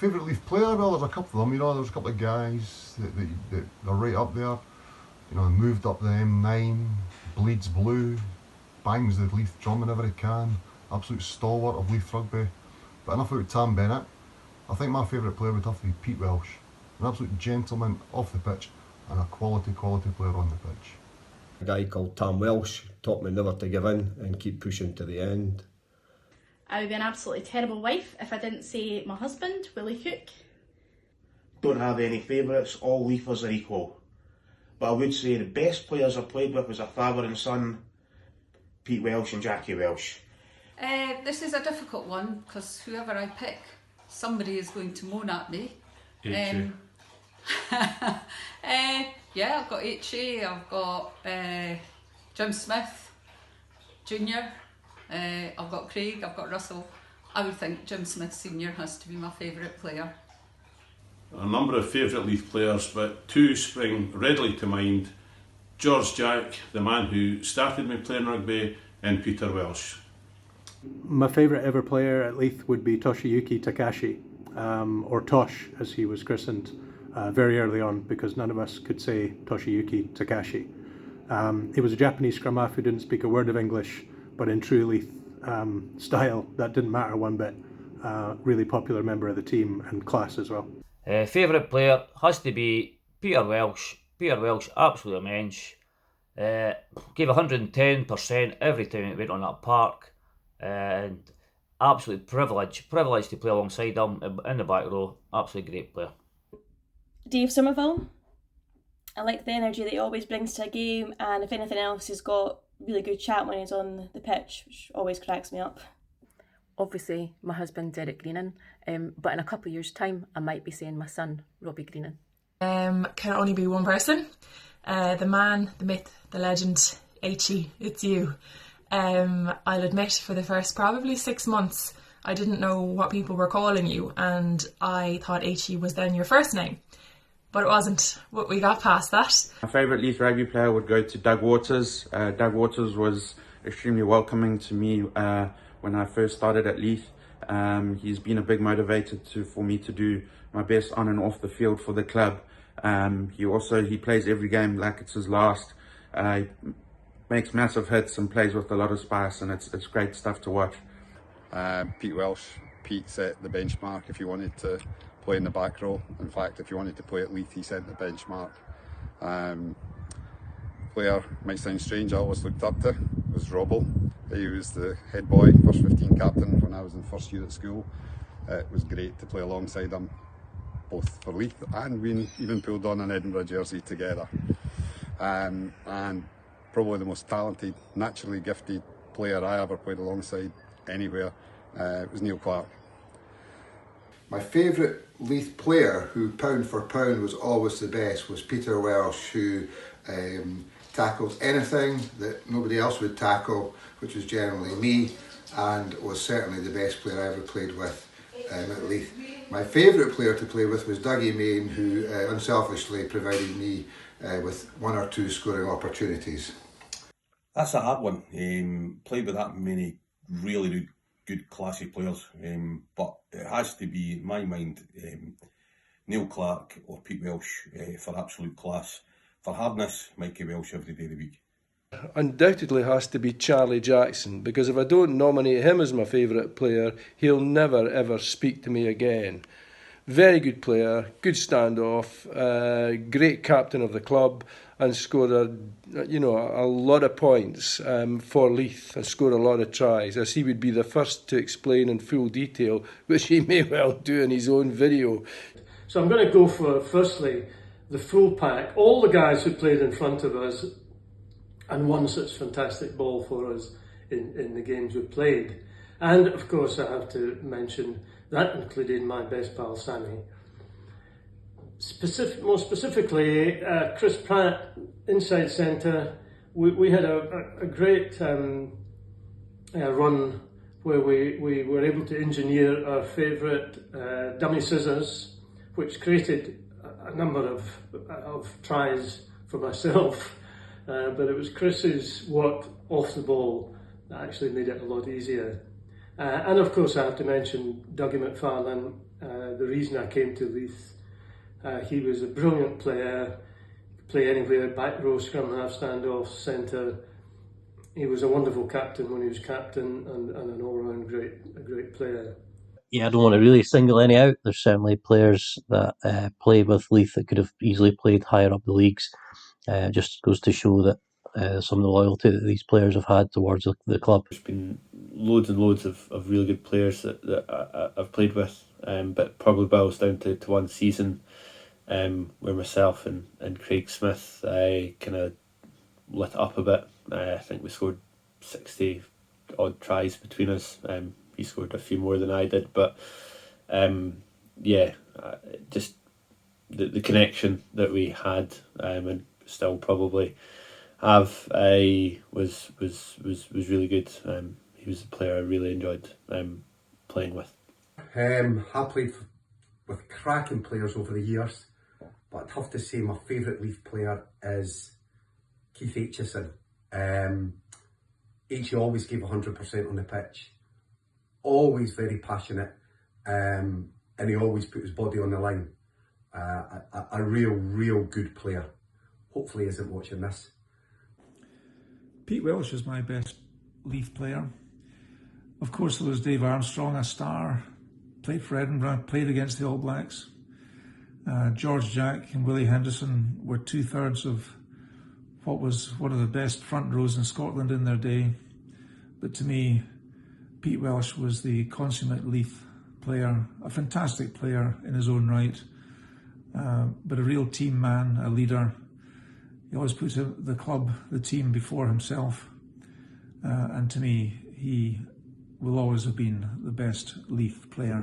favourite Leith player? Well, there's a couple of them, there's a couple of guys that are right up there. Moved up the M9, bleeds blue, bangs the Leith drum whenever he can, absolute stalwart of Leith Rugby. But enough about Tam Bennett. I think my favourite player would have to be Pete Welsh, an absolute gentleman off the pitch and a quality player on the pitch. A guy called Tam Welsh taught me never to give in and keep pushing to the end. I would be an absolutely terrible wife if I didn't say my husband, Willie Cook. Don't have any favourites, all Leithers are equal. But I would say the best players I played with was a father and son, Pete Welsh and Jackie Welsh. This is a difficult one because whoever I pick, somebody is going to moan at me. Yeah, I've got H.A., I've got Jim Smith Jr., I've got Craig, I've got Russell. I would think Jim Smith Sr. has to be my favourite player. A number of favourite Leith players, but two spring readily to mind. George Jack, the man who started me playing rugby, and Peter Welsh. My favourite ever player at Leith would be Toshiyuki Takashi, or Tosh as he was christened very early on, because none of us could say Toshiyuki Takashi. He was a Japanese scrum half who didn't speak a word of English, but in true Leith style, that didn't matter one bit. Really popular member of the team and class as well. Favourite player has to be Peter Welsh. Peter Welsh, absolute immense. Gave 110% every time he went on that park. And absolute privilege to play alongside him in the back row. Absolutely great player. Dave Somerville. I like the energy that he always brings to a game, and if anything else, he's got really good chat when he's on the pitch, which always cracks me up. Obviously, my husband, Derek Greenan, but in a couple of years' time, I might be saying my son, Robbie Greenan. Can only be one person. The man, the myth, the legend, H.E., it's you. I'll admit, for the first probably 6 months, I didn't know what people were calling you, and I thought H.E. was then your first name. But it wasn't. We got past that. My favourite Leith Rugby player would go to Doug Waters. Doug Waters was extremely welcoming to me when I first started at Leith. He's been a big motivator for me to do my best on and off the field for the club. He plays every game like it's his last. He makes massive hits and plays with a lot of spice, and it's great stuff to watch. Pete Welsh. Pete set the benchmark if you wanted to play in the back row. In fact, if you wanted to play at Leith, he set the benchmark. Player, might sound strange, I always looked up to was Robble. He was the head boy, first 15 captain when I was in first year at school. It was great to play alongside him, both for Leith, and we even pulled on an Edinburgh jersey together. And probably the most talented, naturally gifted player I ever played alongside anywhere was Neil Clark. My favourite Leith player, who pound for pound was always the best, was Peter Welsh, who tackles anything that nobody else would tackle, which was generally me, and was certainly the best player I ever played with at Leith. My favourite player to play with was Dougie Main, who unselfishly provided me with 1 or 2 scoring opportunities. That's a hard one. Played with that many really good classy players, but it has to be, in my mind, Neil Clark or Pete Welsh for absolute class. For hardness, Mikey Welsh every day of the week. Undoubtedly has to be Charlie Jackson, because if I don't nominate him as my favourite player, he'll never ever speak to me again. Very good player, good standoff, great captain of the club, and scored a lot of points for Leith, and scored a lot of tries, as he would be the first to explain in full detail, which he may well do in his own video. So I'm going to go for, firstly, the full pack, all the guys who played in front of us and won such fantastic ball for us in the games we played. And of course I have to mention that included my best pal Sammy. More specifically, Chris Pratt, inside centre. We had a great run where we were able to engineer our favourite dummy scissors, which created a number of tries for myself. But it was Chris's work off the ball that actually made it a lot easier. And of course I have to mention Dougie McFarlane the reason I came to Leith. He was a brilliant player, play anywhere, back row, scrum half, standoff, centre. He was a wonderful captain when he was captain, and an all-round great player. Yeah, I don't want to really single any out. There's certainly players that play with Leith that could have easily played higher up the leagues. Just goes to show that some of the loyalty that these players have had towards the club. There's been loads and loads of really good players that I've played with, but probably boils down to one season where myself and Craig Smith kind of lit up a bit. I think we scored 60 odd tries between us. He scored a few more than I did, but just the connection that we had and still probably have was really good. He was a player I really enjoyed playing with. I played with cracking players over the years, but I'd have to say my favourite Leith player is Keith Aitchison. Aitchie always gave 100% on the pitch, always very passionate, and he always put his body on the line. A real good player. Hopefully he isn't watching this. Pete Welsh is my best Leith player. Of course there was Dave Armstrong, a star, played for Edinburgh, played against the All Blacks. George Jack and Willie Henderson were 2/3 of what was one of the best front rows in Scotland in their day. But to me, Pete Welsh was the consummate Leith player, a fantastic player in his own right, but a real team man, a leader. He always put the club, the team before himself, and to me, he will always have been the best Leith player.